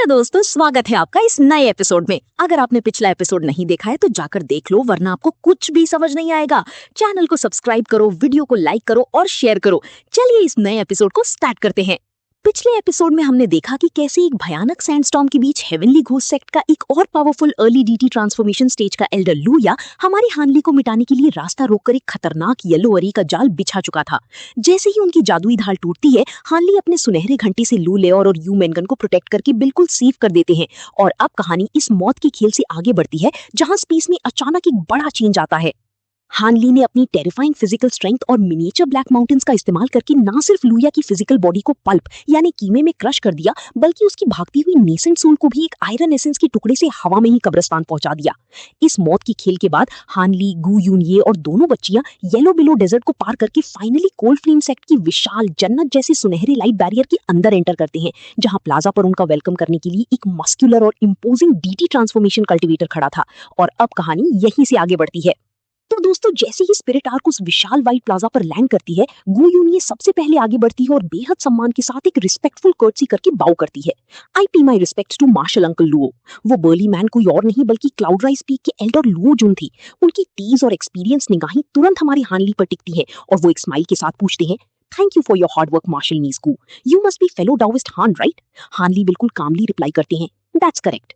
Hello दोस्तों, स्वागत है आपका इस नए एपिसोड में। अगर आपने पिछला एपिसोड नहीं देखा है तो जाकर देख लो, वरना आपको कुछ भी समझ नहीं आएगा। चैनल को सब्सक्राइब करो, वीडियो को लाइक करो और शेयर करो। चलिए इस नए एपिसोड को स्टार्ट करते हैं। पिछले एपिसोड में हमने देखा कि कैसे एक भयानक सैंडस्टॉर्म के बीच हेवनली घोस्ट सेक्ट का एक और पावरफुल अर्ली डीटी ट्रांसफॉर्मेशन स्टेज का एल्डर लूया हमारी हानली को मिटाने के लिए रास्ता रोककर एक खतरनाक येलो अरी का जाल बिछा चुका था। जैसे ही उनकी जादुई ढाल टूटती है, हानली अपने सुनहरे घंटी से लू लेओर और यू मेनगन को प्रोटेक्ट करके बिल्कुल सेफ कर देते हैं। और अब कहानी इस मौत के खेल से आगे बढ़ती है, जहां स्पेस में अचानक एक बड़ा चेंज आता है। हानली ने अपनी टेरिफाइंग फिजिकल स्ट्रेंथ और मिनिएचर ब्लैक माउंटेन्स का इस्तेमाल करके ना सिर्फ लूया की फिजिकल बॉडी को पल्प यानी कीमे में क्रश कर दिया, बल्कि उसकी भागती हुई नेसेंट सोल को भी एक आयरन एसेंस के टुकड़े से हवा में ही कब्रिस्तान पहुंचा दिया। इस मौत के खेल के बाद हानली, गू यूनये और दोनों बच्चियां येलो बिलो डेजर्ट को पार करके फाइनली कोल्ड फ्लेम सेक्ट की विशाल जन्नत जैसे सुनहरे लाइट बैरियर के अंदर एंटर करते हैं, जहां प्लाजा पर उनका वेलकम करने के लिए एक मस्कुलर और इम्पोजिंग डीटी ट्रांसफॉर्मेशन कल्टिवेटर खड़ा था। और अब कहानी यहीं से आगे बढ़ती है। तो दोस्तों, जैसे ही स्पिरिट आर्क उस विशाल व्हाइट प्लाजा पर लैंड करती है, गू यूनये सबसे पहले आगे बढ़ती है और बेहद सम्मान के साथ एक रिस्पेक्टफुल कर्टसी करके बाउ करती है। I pay my respects to marshal uncle Luo. वो बर्ली मैन कोई और नहीं बल्कि क्लाउड राइज पीक के एल्डर लुओ जुन थी। उनकी तेज और एक्सपीरियंस निगाहें तुरंत हमारी हानली पर टिकती है और वो एक स्माइल के साथ पूछते हैं, thank you for your hard work marshal Nisku. You must be fellow Daoist Han, right? हानली बिल्कुल कामली रिप्लाई करते हैं, दैट्स करेक्ट।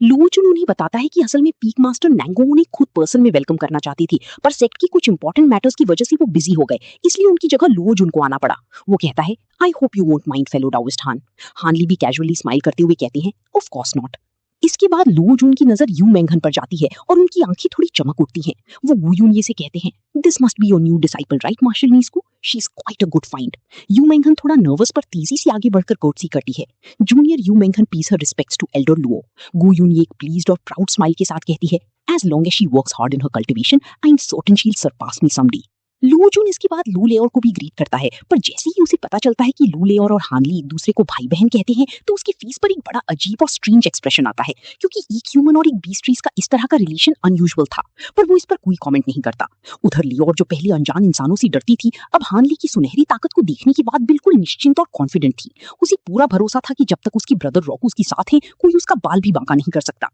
लुओजुन उन्हें बताता है कि असल में पीक मास्टर नैंगो उन्हें खुद पर्सन में वेलकम करना चाहती थी, पर सेक्ट की कुछ इंपॉर्टेंट मैटर्स की वजह से वो बिजी हो गए, इसलिए उनकी जगह लुओजुन को आना पड़ा। वो कहता है, I hope you won't mind fellow Daoist Han. Hanli भी कैजुअली स्माइल करते हुए कहते हैं, ऑफ कोर्स नॉट। इसके बाद लुओजुन की नजर यू मेंगन पर जाती है और उनकी आंखें थोड़ी चमक उठती हैं। वो वू यूनये से कहते हैं, this must be your new disciple, right marshal Nisku? She is quite a good find. Yu Mengan थोड़ा नर्वस पर तेजी से आगे बढ़कर कोर्टसी करती है। Junior Yu Mengan pays her respects to elder Luo. Gu Yunye एक प्लीज्ड और प्राउड स्माइल के साथ कहती है, as long as she works hard in her cultivation, I am certain she will surpass me someday. Luojun इसके बाद लू लेओर को भी ग्रीट करता है, पर जैसे ही उसे पता चलता है कि लू लेओर और हानली एक दूसरे को भाई बहन कहते हैं, तो उसके फेस पर एक बड़ा अजीब और स्ट्रेंज एक्सप्रेशन आता है, क्योंकि एक ह्यूमन और एक बीस्ट्रीज का इस तरह का रिलेशन अनयूजुअल था। पर वो इस पर कोई कमेंट नहीं करता। उधर लियोर, जो पहले अनजान इंसानों से डरती थी, अब हानली की सुनहरी ताकत को देखने के बाद बिल्कुल निश्चिंत और कॉन्फिडेंट थी। उसे पूरा भरोसा था कि जब तक उसकी ब्रदर रॉक उसके साथ है, कोई उसका बाल भी बांका नहीं कर सकता।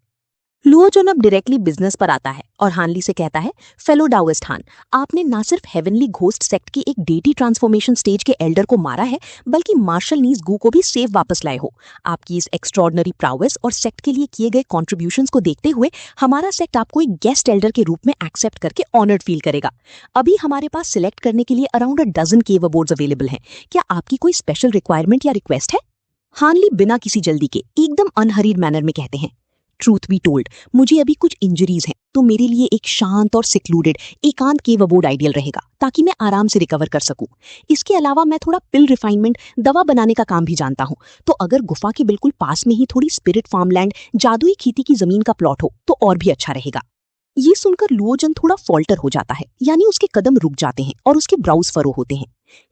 लुओजुन अब डायरेक्टली बिजनेस पर आता है और हानली से कहता है, फेलो डाओइस्ट हान, आपने ना सिर्फ हेवनली घोस्ट सेक्ट के एक डेटी ट्रांसफॉर्मेशन स्टेज के एल्डर को मारा है, बल्कि मार्शल नीस्कू को भी सेफ वापस लाए हो। आपकी इस एक्स्ट्रॉर्डनरी प्राउएस और सेक्ट के लिए किए गए कॉन्ट्रीब्यूशंस को देखते हुए हमारा सेक्ट आपको एक गेस्ट एल्डर के रूप में एक्सेप्ट करके ऑनर्ड फील करेगा। अभी हमारे पास सिलेक्ट करने के लिए around a dozen cave abodes available हैं। क्या आपकी कोई स्पेशल रिक्वायरमेंट या रिक्वेस्ट है? हानली बिना किसी जल्दी के एकदम अनहरीड मैनर में कहते हैं, ट्रूथ बी टोल्ड, मुझे अभी कुछ इंजरीज हैं, तो मेरे लिए एक शांत और सिक्लूडेड एकांत केव अबोर्ड आइडियल रहेगा, ताकि मैं आराम से रिकवर कर सकूं। इसके अलावा मैं थोड़ा पिल रिफाइनमेंट, दवा बनाने का काम भी जानता हूं, तो अगर गुफा के बिल्कुल पास में ही थोड़ी स्पिरिट फार्मलैंड, जादुई खेती की जमीन का प्लॉट हो तो और भी अच्छा रहेगा। ये सुनकर लुओजुन थोड़ा फॉल्टर हो जाता है, यानी उसके कदम रुक जाते हैं और उसके ब्राउज फरो होते हैं।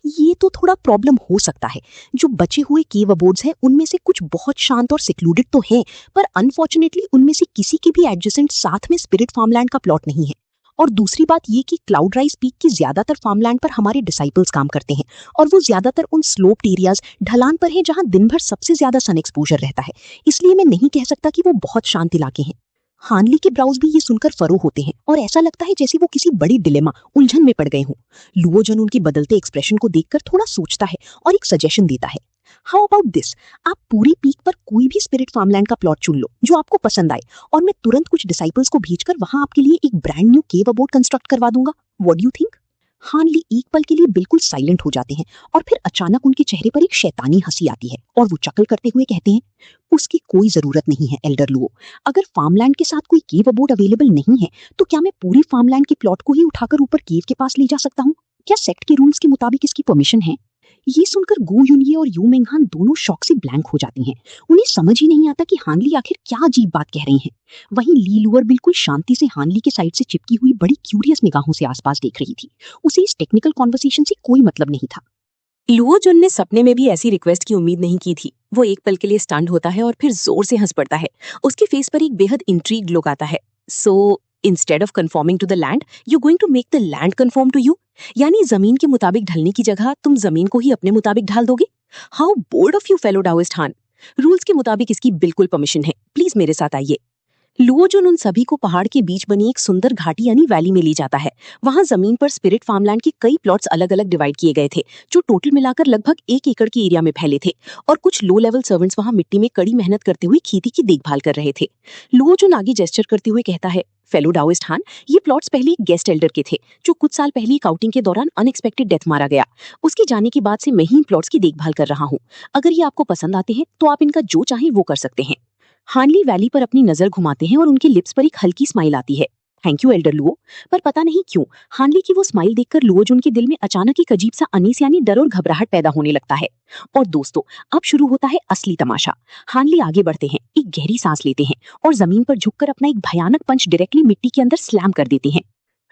ये तो थोड़ा प्रॉब्लम हो सकता है। जो बचे हुए केव अबोर्ड्स हैं, उनमें से कुछ बहुत शांत और सिक्लूडेड तो हैं, पर अनफॉर्चुनेटली उनमें से किसी के भी एडजेसेंट साथ में स्पिरिट फार्मलैंड का प्लॉट नहीं है। और दूसरी बात ये कि क्लाउड राइज पीक की ज्यादातर फार्मलैंड पर हमारे डिसाइपल्स काम करते हैं, और वो ज्यादातर उन स्लोप्ड एरियाज, ढलान पर है, जहां दिन भर सबसे ज्यादा सन एक्सपोजर रहता है। इसलिए मैं नहीं कह सकता कि वो बहुत शांत इलाके हैं। हानली के ब्राउज भी ये सुनकर फरो होते हैं और ऐसा लगता है जैसे वो किसी बड़ी डिलेमा, उलझन में पड़ गए हों। लुओजुन उनके बदलते एक्सप्रेशन को देखकर थोड़ा सोचता है और एक सजेशन देता है, हाउ अबाउट दिस, आप पूरी पीक पर कोई भी स्पिरिट फार्मलैंड का प्लॉट चुन लो जो आपको पसंद आए, और मैं तुरंत कुछ डिसाइपल्स को भेजकर वहां आपके लिए एक brand new cave abode construct करवा दूंगा। What do you think? हानली एक पल के लिए बिल्कुल साइलेंट हो जाते हैं और फिर अचानक उनके चेहरे पर एक शैतानी हंसी आती है और वो चकल करते हुए कहते हैं, उसकी कोई जरूरत नहीं है एल्डर लुओ। अगर फार्मलैंड के साथ कोई केव अबोर्ड अवेलेबल नहीं है, तो क्या मैं पूरी फार्मलैंड के प्लॉट को ही उठाकर ऊपर केव के पास ले जा सकता हूँ? क्या सेक्ट के रूल्स के मुताबिक इसकी परमिशन है? ये सुनकर गू यूनये और यू मेंगहान दोनों शॉक से ब्लैंक हो जाती हैं। उन्हें समझ ही नहीं आता कि हानली आखिर क्या अजीब बात कह रही हैं। वहीं ली लुअर बिल्कुल शांति से हानली के साइड से चिपकी हुई बड़ी क्यूरियस निगाहों से आसपास देख रही थी। उसे इस टेक्निकल कॉन्वर्सेशन से कोई मतलब नहीं था। लुओजुन ने सपने में भी ऐसी रिक्वेस्ट की उम्मीद नहीं की थी। वो एक पल के लिए स्टन्ड होता है और फिर जोर से हंस पड़ता है। उसके फेस पर एक बेहद इंट्रीग्ड लुक आता है। So instead of conforming to the land, you going to make the land conform to you? यानी जमीन के मुताबिक ढलने की जगह तुम जमीन को ही अपने मुताबिक ढाल दोगे? How bold of you fellow Daoist Han. Rules के मुताबिक इसकी बिल्कुल परमिशन है, प्लीज मेरे साथ आइए। लुओजुन उन सभी को पहाड़ के बीच बनी एक सुंदर घाटी यानी वैली में ले जाता है। वहां जमीन पर स्पिरिट फार्मलैंड के कई प्लॉट्स अलग अलग डिवाइड किए गए थे, जो टोटल मिलाकर लगभग 1 एकड़ के एरिया में फैले थे। और कुछ लो लेवल सर्वेंट्स वहां मिट्टी में कड़ी मेहनत करते हुए खेती की देखभाल कर रहे थे। लुओजुन आगे जेस्चर करते हुए कहता है, फेलो डाओइस्ट हान, ये प्लॉट्स पहले एक गेस्ट एल्डर के थे, जो कुछ साल पहले एक आउटिंग के दौरान अनएक्सपेक्टेड डेथ मारा गया। उसके जाने के बाद से मैं ही इन प्लॉट्स की देखभाल कर रहा हूँ। अगर ये आपको पसंद आते हैं तो आप इनका जो चाहें वो कर सकते हैं। हानली वैली पर अपनी नजर घुमाते हैं और उनके लिप्स पर एक हल्की स्माइल आती है। Thank you Elder Luo. पर पता नहीं क्यों हानली की वो स्माइल देखकर लुओजुन के दिल में अचानक एक अजीब सा अनीस यानी डर और घबराहट पैदा होने लगता है। और दोस्तों, अब शुरू होता है असली तमाशा। हानली आगे बढ़ते हैं, एक गहरी सांस लेते हैं और जमीन पर झुककर अपना एक भयानक पंच डायरेक्टली मिट्टी के अंदर स्लैम कर देते हैं।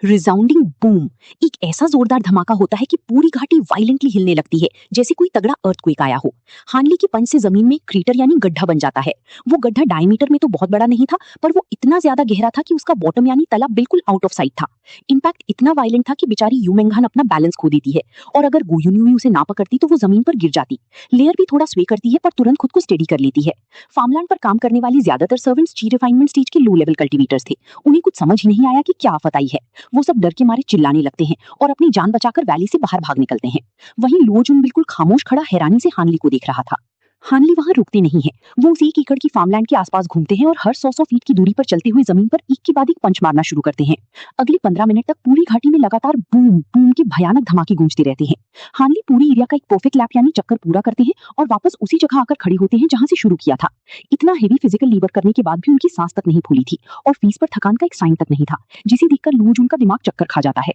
रिसाउंडिंग बूम, एक ऐसा जोरदार धमाका होता है कि पूरी घाटी वायलेंटली हिलने लगती है, जैसे कोई तगड़ा अर्थक्वेक आया हो। हानली के पंच से जमीन में एक क्रेटर यानी गड्ढा बन जाता है। वो गड्ढा डायमीटर में तो बहुत बड़ा नहीं था, पर वो इतना ज्यादा गहरा था कि उसका बॉटम यानी तला बिल्कुल आउट ऑफ साइट था। इम्पैक्ट इतना वायलेंट था कि बेचारी यूमेंगहान अपना बैलेंस खो देती है, और अगर गुयुन्युई उसे ना पकड़ती तो वो जमीन पर गिर जाती। लेयर भी थोड़ा स्वे करती है, पर तुरंत खुद को स्टेडी कर लेती है। फार्मलैंड पर काम करने वाली ज्यादातर सर्वेंट्स ची रिफाइनमेंट स्टेज के लो लेवल कल्टीवेटर्स थे। उन्हें कुछ समझ ही नहीं आया कि क्या आफत आई है। वो सब डर के मारे चिल्लाने लगते हैं और अपनी जान बचाकर वैली से बाहर भाग निकलते हैं। वहीं लुओजुन बिल्कुल खामोश खड़ा हैरानी से हानली को देख रहा था। हानली वहां रुकते नहीं है। वो उस 1 एकड़ की फार्मलैंड के आसपास घूमते हैं और हर 100 फीट की दूरी पर चलते हुए जमीन पर एक के बाद एक पंच मारना शुरू करते हैं। अगले 15 मिनट तक पूरी घाटी में लगातार बूम बूम के भयानक धमाके गूंजते रहते हैं। हानली पूरी एरिया का एक परफेक्ट लैप यानी चक्कर पूरा करते हैं और वापस उसी जगह आकर खड़े होते हैं जहां से शुरू किया था। इतना हेवी फिजिकल लेबर करने के बाद भी उनकी सांस तक नहीं फूली थी और फीस पर थकान का एक साइन तक नहीं था, जिसे देखकर लुओजुन का दिमाग चक्कर खा जाता है।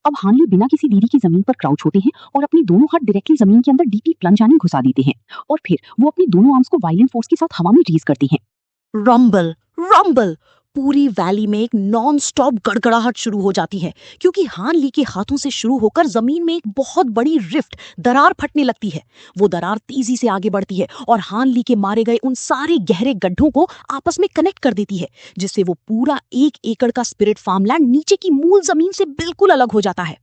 अब हानली बिना किसी देरी की जमीन पर क्राउच होते हैं और अपने दोनों हाथ डायरेक्टली जमीन के अंदर डीपली प्लंज यानी घुसा देते हैं। और फिर वो अपनी दोनों आर्म्स को वायलेंट फोर्स के साथ हवा में रेज करते हैं। रंबल रंबल, पूरी वैली में एक नॉन स्टॉप गड़गड़ाहट शुरू हो जाती है, क्योंकि हानली के हाथों से शुरू होकर जमीन में एक बहुत बड़ी रिफ्ट दरार फटने लगती है। वो दरार तेजी से आगे बढ़ती है और हानली के मारे गए उन सारे गहरे गड्ढों को आपस में कनेक्ट कर देती है, जिससे वो पूरा 1 एकड़ का स्पिरिट फार्मलैंड नीचे की मूल जमीन से बिल्कुल अलग हो जाता है।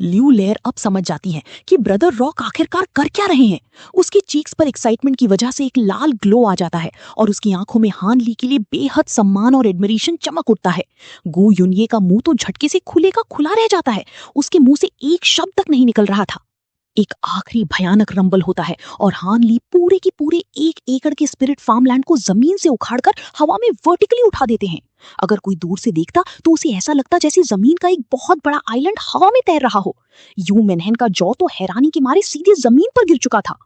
ल्यू लेयर अब समझ जाती है कि ब्रदर रॉक आखिरकार कर क्या रहे हैं। उसके चीक्स पर एक्साइटमेंट की वजह से एक लाल ग्लो आ जाता है और उसकी आंखों में हानली के लिए बेहद सम्मान और एडमिरेशन चमक उठता है। गु युनये का मुंह तो झटके से खुले का खुला रह जाता है। उसके मुंह से एक शब्द तक नहीं निकल रहा था। एक आखिरी भयानक रंबल होता है और हानली पूरे के पूरे 1 एकड़ के स्पिरिट फार्मलैंड को जमीन से उखाड़कर हवा में वर्टिकली उठा देते हैं। अगर कोई दूर से देखता तो उसे ऐसा लगता जैसे जमीन का एक बहुत बड़ा आइलैंड हवा में तैर रहा हो। यू मेनहन का जॉ तो हैरानी के मारे सीधे जमीन पर गिर चुका था।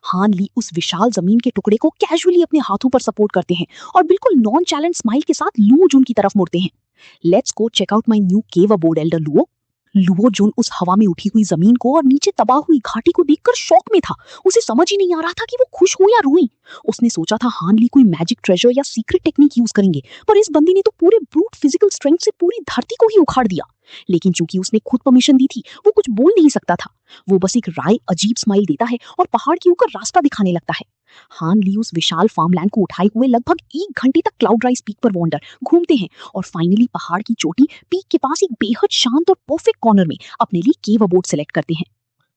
हानली उस विशाल जमीन के टुकड़े को कैजुअली अपने हाथों पर सपोर्ट करते हैं और बिल्कुल नॉन चैलेंज स्माइल के साथ लुओजुन की तरफ मुड़ते हैं। Let's go check out my new cave abode elder Luo. Luojun उस हवा में उठी हुई जमीन को और नीचे तबाह हुई घाटी को देखकर शॉक में था। उसे समझ ही नहीं आ रहा था कि वो खुश हो या रोए। उसने सोचा था हानली कोई मैजिक ट्रेजर या सीक्रेट टेक्निक यूज करेंगे, पर इस बंदी ने तो पूरे ब्रूट फिजिकल स्ट्रेंथ से पूरी धरती को ही उखाड़ दिया। लेकिन चूंकि उसने खुद परमिशन दी थी, वो कुछ बोल नहीं सकता था। वो बस एक राय अजीब स्माइल देता है और पहाड़ के ऊपर रास्ता दिखाने लगता है। हानली उस विशाल फार्मलैंड को उठाए हुए लगभग 1 घंटे तक क्लाउड राइज पीक पर वॉन्डर घूमते हैं और फाइनली पहाड़ की चोटी पीक के पास एक बेहद शांत और परफेक्ट कॉर्नर में अपने लिए केव अबोर्ड सेलेक्ट करते हैं।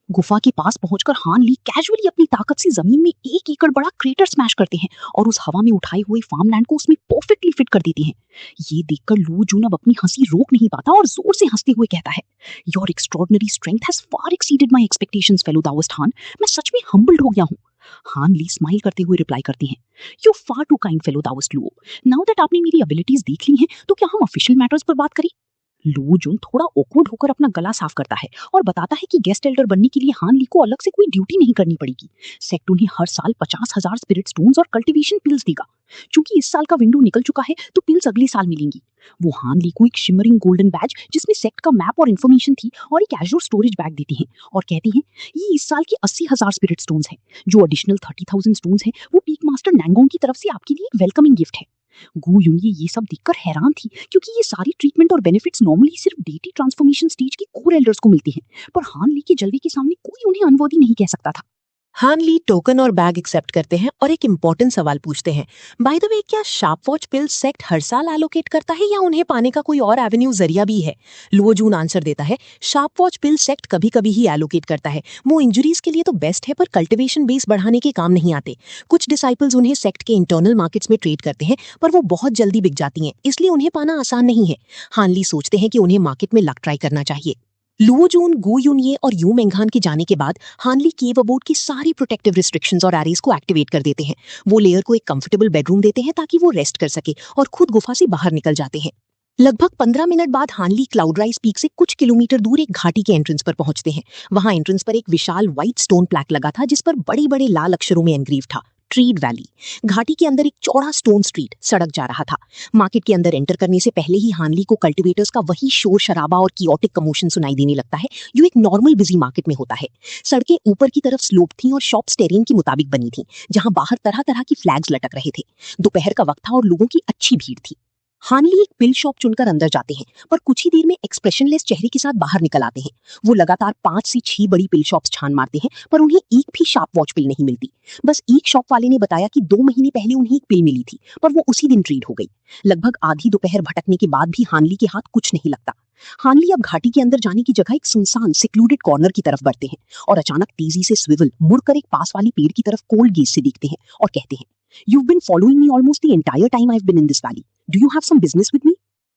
गुफा के पास पहुंचकर हानली कैजुअली अपनी ताकत से जमीन में 1 एकड़ बड़ा क्रेटर स्मैश करते हैं और उस हवा में उठाए हुए फार्मलैंड को उसमें परफेक्टली फिट कर देते हैं। ये देखकर लुओजुन अब अपनी हंसी रोक नहीं पाता और जोर से हंसते हुए कहता है, your extraordinary strength has far exceeded my expectations fellow Daoist Han. मैं सच में हम्बल्ड हो गया हूँ। हानली स्माइल करते हुए रिप्लाई करती हैं, you far too kind fellow Daoist Luo. Now that आपने मेरी एबिलिटीज देख ली हैं, तो क्या हम ऑफिशियल मैटर्स पर बात करें? लुओजुन थोड़ा ऑकवर्ड होकर अपना गला साफ करता है और बताता है कि गेस्ट एल्डर बनने के लिए हानली को अलग से कोई ड्यूटी नहीं करनी पड़ेगी। सेक्ट उन्हें हर साल 50,000 स्पिरिट स्टोन्स और कल्टीवेशन पिल्स देगा। चूंकि इस साल का विंडो निकल चुका है, तो पिल्स अगले साल मिलेंगी। वो हानली को एक शिमरिंग गोल्डन बैज जिसमें सेक्ट का मैप और इन्फॉर्मेशन थी और एक एजूर स्टोरेज बैग देती हैं और कहती हैं, ये इस साल की 80,000 स्पिरिट स्टोन्स हैं। जो एडिशनल 30,000 स्टोन्स हैं, वो पीक मास्टर नैंगोंग की तरफ से आपके लिए एक वेलकमिंग गिफ्ट है। गु युनये ये सब देखकर हैरान थी, क्योंकि ये सारी ट्रीटमेंट और बेनिफिट्स नॉर्मली सिर्फ डेटी ट्रांसफॉर्मेशन स्टेज के कोर एल्डर्स को मिलती हैं, पर हानली के जलवे के सामने कोई उन्हें अनवर्दी नहीं कह सकता था। हानली टोकन और बैग एक्सेप्ट करते हैं और एक इम्पोर्टेंट सवाल पूछते हैं। बाय द वे, क्या शार्प वॉच पिल सेक्ट हर साल एलोकेट करता है या उन्हें पाने का कोई और एवेन्यू जरिया भी है? लुओ जून आंसर देता है, शार्प वॉच पिल सेक्ट कभी कभी ही एलोकेट करता है। वो इंजरीज के लिए तो बेस्ट है, पर कल्टिवेशन बेस बढ़ाने के काम नहीं आते। कुछ डिसाइपल्स उन्हें सेक्ट के इंटरनल मार्केट्स में ट्रेड करते हैं, पर वो बहुत जल्दी बिक जाती हैं, इसलिए उन्हें पाना आसान नहीं है। हानली सोचते हैं कि उन्हें मार्केट में लक ट्राई करना चाहिए। लुओ जून, गु युनये और यू मेंघान के जाने के बाद हानली केव अबोर्ड की सारी प्रोटेक्टिव रिस्ट्रिक्शंस और एरेज को एक्टिवेट कर देते हैं। वो लेयर को एक कंफर्टेबल बेडरूम देते हैं ताकि वो रेस्ट कर सके और खुद गुफा से बाहर निकल जाते हैं। लगभग 15 मिनट बाद हानली क्लाउड राइज पीक से कुछ किलोमीटर दूर एक घाटी के एंट्रेंस पर पहुंचते हैं। वहां एंट्रेंस पर एक विशाल व्हाइट स्टोन प्लैक लगा था जिस पर बड़े बड़े लाल अक्षरों में एनग्रेव था, ट्रीड वैली। घाटी के अंदर एक चौड़ा स्टोन स्ट्रीट सड़क जा रहा था। मार्केट के अंदर एंटर करने से पहले ही हानली को कल्टीवेटर्स का वही शोर शराबा और कियोटिक कमोशन सुनाई देने लगता है जो एक नॉर्मल बिजी मार्केट में होता है। सड़कें ऊपर की तरफ स्लोप थीं और शॉप्स टेरेन की मुताबिक बनी थीं, जहां बाहर तरह तरह की फ्लैग्स लटक रहे थे। दोपहर का वक्त था और लोगों की अच्छी भीड़ थी। हानली एक पिल शॉप चुनकर अंदर जाते हैं, पर कुछ ही देर में एक्सप्रेशनलेस चेहरे के साथ बाहर निकल आते हैं। वो लगातार 5 से 6 बड़ी पिल शॉप्स छान मारते हैं, पर उन्हें एक भी शार्प वॉच पिल नहीं मिलती। बस एक शॉप वाले ने बताया कि 2 महीने पहले उन्हें एक पिल मिली थी, पर वो उसी दिन ट्रीड हो गई। लगभग आधी दोपहर भटकने के बाद भी हानली के हाथ कुछ नहीं लगता। हानली अब घाटी के अंदर जाने की जगह एक सुनसान सिक्लूडेड कॉर्नर की तरफ बढ़ते हैं और अचानक तेजी से स्विवल मुड़कर एक पास वाली पेड़ की तरफ कोल्ड गेज से देखते हैं और कहते हैं, "You've been following me almost the entire time I've been in this valley. Do you have some business with me?"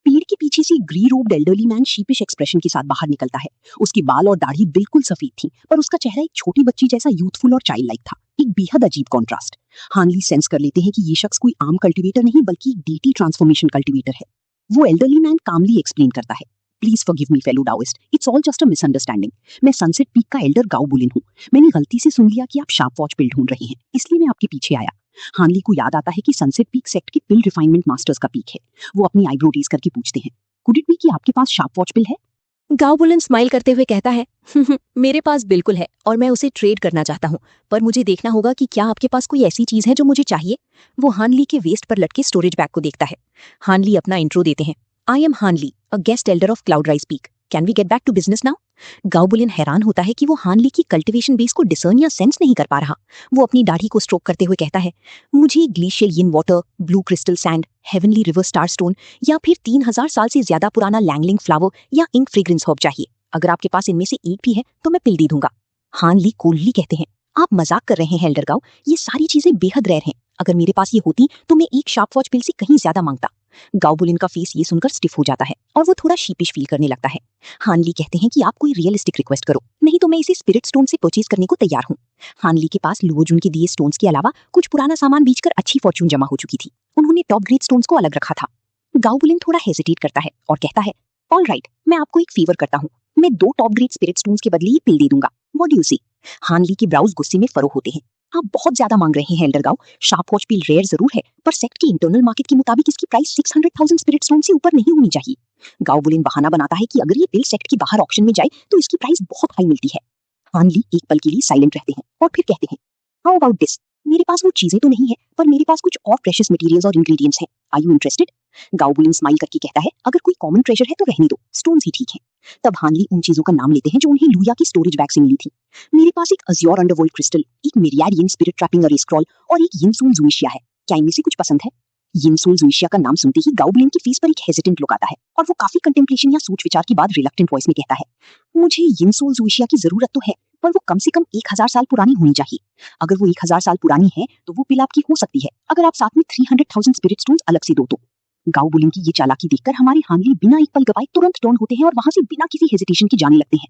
पेड़ के पीछे से ग्री रोब्ड एल्डरली मैन शीपिश एक्सप्रेशन के साथ बाहर निकलता है। उसके बाल और दाढ़ी बिल्कुल सफेद थी, पर उसका चेहरा एक छोटी बच्ची जैसा यूथफुल और चाइल्ड लाइक था। एक बेहद अजीब कॉन्ट्रास्ट। हानली सेंस कर लेते हैं कि ये शख्स कोई आम कल्टीवेटर नहीं बल्कि एक डीटी ट्रांसफॉर्मेशन कल्टीवेटर है। वो एल्डरली मैन कामली एक्सप्लेन करता है, "please forgive me fellow Daoist, it's all just a misunderstanding. मैं सनसेट पीक का एल्डर गाओ बुलिन हूँ। मैंने गलती से सुन लिया कि आप शार्प वॉच पिल ढूंढ रहे हैं, इसलिए मैं आपके पीछे आया।" हानली को याद आता है कि सनसेट पीक सेक्ट के पिल रिफाइनमेंट मास्टर्स का पीक है। वो अपनी आईब्रो रेज करके पूछते हैं, "कुड इट बी कि आपके पास शार्प वॉच पिल है?" गाओ बुलिन स्माइल करते हुए कहता है, मेरे पास बिल्कुल है और मैं उसे ट्रेड करना चाहता हूँ, पर मुझे देखना होगा कि क्या आपके पास कोई ऐसी चीज है जो मुझे चाहिए। वो हानली के वेस्ट पर लटके स्टोरेज बैग को देखता है। हानली अपना इंट्रो देते हैं, "I am Hanli, a guest elder of cloud rise peak. Can we get back to business now?" Gao Bulin हैरान होता है कि वो हानली की कल्टीवेशन बेस को डिसर्न या सेंस नहीं कर पा रहा। वो अपनी दाढ़ी को स्ट्रोक करते हुए कहता है, "मुझे glacial yin water, blue crystal sand, heavenly river star stone या फिर 3000 साल से ज्यादा पुराना लैंगलिंग फ्लावर या इंक फ्रेग्रेंस हर्ब चाहिए। अगर आपके पास इनमें से एक भी है तो मैं पिल दे दूंगा।" हानली कोल्डली कहते हैं, "आप मजाक कर रहे हैं एल्डर गाओ, ये सारी चीजें बेहद रेयर हैं। अगर मेरे पास ये होती तो मैं एक शार्प वॉच पिल से कहीं ज्यादा मांगता।" गाओ बुलिन का फेस ये सुनकर स्टिफ हो जाता है और वो थोड़ा शीपिश फील करने लगता है। हानली कहते हैं कि आप कोई रियलिस्टिक रिक्वेस्ट करो, नहीं तो मैं इसे स्पिरिट स्टोन से परचेज करने को तैयार हूँ। हानली के पास लुओ जून के दिए स्टोन्स के अलावा कुछ पुराना सामान बेचकर अच्छी फॉर्च्यून जमा हो चुकी थी। उन्होंने टॉप ग्रेड स्टोन्स को अलग रखा था। गाओ बुलिन थोड़ा हेजिटेट करता है और कहता है, "ऑल राइट, मैं आपको एक फेवर करता हूँ। मैं 2 टॉप ग्रेड स्पिरिट स्टोन्स के बदले ये पिल दे दूंगा। What do you see?" Hanli के ब्राउज गुस्से में फरो होते हैं। "आप बहुत ज्यादा मांग रहे हैं एल्डर गाओ। शार्प वॉच पिल रेयर जरूर है, पर सेक्ट के इंटरनल मार्केट के मुताबिक इसकी प्राइस 600,000 स्पिरिट स्टोन से ऊपर नहीं होनी चाहिए।" गाओ बुलिन बहाना बनाता है कि अगर ये पिल सेक्ट के बाहर ऑक्शन में जाए तो इसकी प्राइस बहुत हाई मिलती है। हानली एक पल के लिए साइलेंट रहते हैं और फिर कहते हैं, "हाउ अबाउट दिस? मेरे पास वो चीजें तो नहीं है, पर मेरे पास कुछ और प्रेशियस मटेरियल्स और इंग्रेडिएंट्स हैं। Are you interested?" Gao Bulin smile करके कहता है, "अगर कोई कॉमन ट्रेजर है तो रहने दो, स्टोन्स ही ठीक है।" तब हानली उन चीजों का नाम लेते हैं जो उन्हें लुया की स्टोरेज बैग से मिली थी। "मेरे पास एक अज्योर अंडरवर्ल्ड क्रिस्टल, एक मिरियाडियन स्पिरिट ट्रैपिंग अरे स्क्रॉल और एक यिनसूल जुइशिया है। क्या इनमें से कुछ पसंद है?" यिनसूल जुइशिया का नाम सुनते ही गाओ बुलिन की फेस पर एक हेजिटेंट लुक आता है और वो काफी कंटेम्पलेशन या सोच विचार के बाद रिलक्टेंट वॉइस में कहता है, "मुझे यिनसूल जुइशिया की जरूरत तो है, पर वो कम से कम 1000 साल पुरानी होनी चाहिए। अगर वो 1000 साल पुरानी है तो वो पिल आपकी हो सकती है, अगर आप साथ में 300,000 स्पिरिट स्टोन्स अलग से दो तो।" गाओ बुलिन की ये चालाकी देखकर हमारे हानली बिना एक पल गवाए तुरंत टर्न होते हैं और वहां से बिना किसी हेजिटेशन के जाने लगते हैं।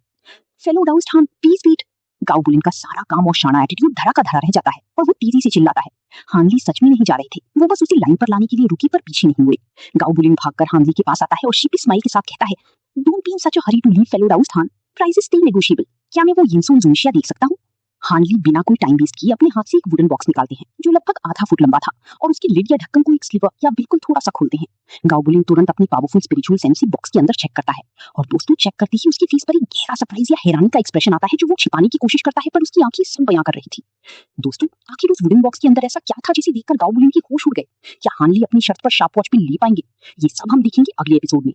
"फेलो डाउस्ट हान, प्लीज वेट।" गाओ बुलिन का सारा काम और शाना एटीट्यूड धरा का धरा रह जाता है और वो तेजी से चिल्लाता है। हानली सच में नहीं जा रहे थे, वो बस उसे लाइन पर लाने के लिए रुके पर पीछे नहीं हुए। गाओ बुलिन भागकर हानली के पास आता है और शीपी स्माइल के साथ कहता है, "don't be in such a hurry to leave fellow Daoist Han, price is still negotiable. क्या मैं वो यिनसूल जुइशिया देख सकता हूँ?" हानली बिना कोई टाइम वेस्ट किए अपने हाथ से एक वुडन बॉक्स निकालते हैं जो लगभग आधा फुट लंबा था और उसकी लिड या ढक्कन को एक स्लीवर या बिल्कुल थोड़ा सा खोलते हैं। गाओ बुलिन तुरंत अपनी पावरफुल स्पिरिचुअल सेंस से बॉक्स के अंदर चेक करता है और दोस्तों चेक करते ही उसके फेस पर एक गहरा सरप्राइज या हैरानी का एक्सप्रेशन आता है जो वो छिपाने की कोशिश करता है, पर उसकी आंखें सब बयां कर रही थी। दोस्तों आखिर उस वुडन बॉक्स के अंदर ऐसा क्या था जिसे देखकर गाओ बुलिन की होश उड़ गए? क्या हानली अपनी शर्त पर शार्प वॉच पिल ले पाएंगे? ये सब हम देखेंगे अगले एपिसोड में।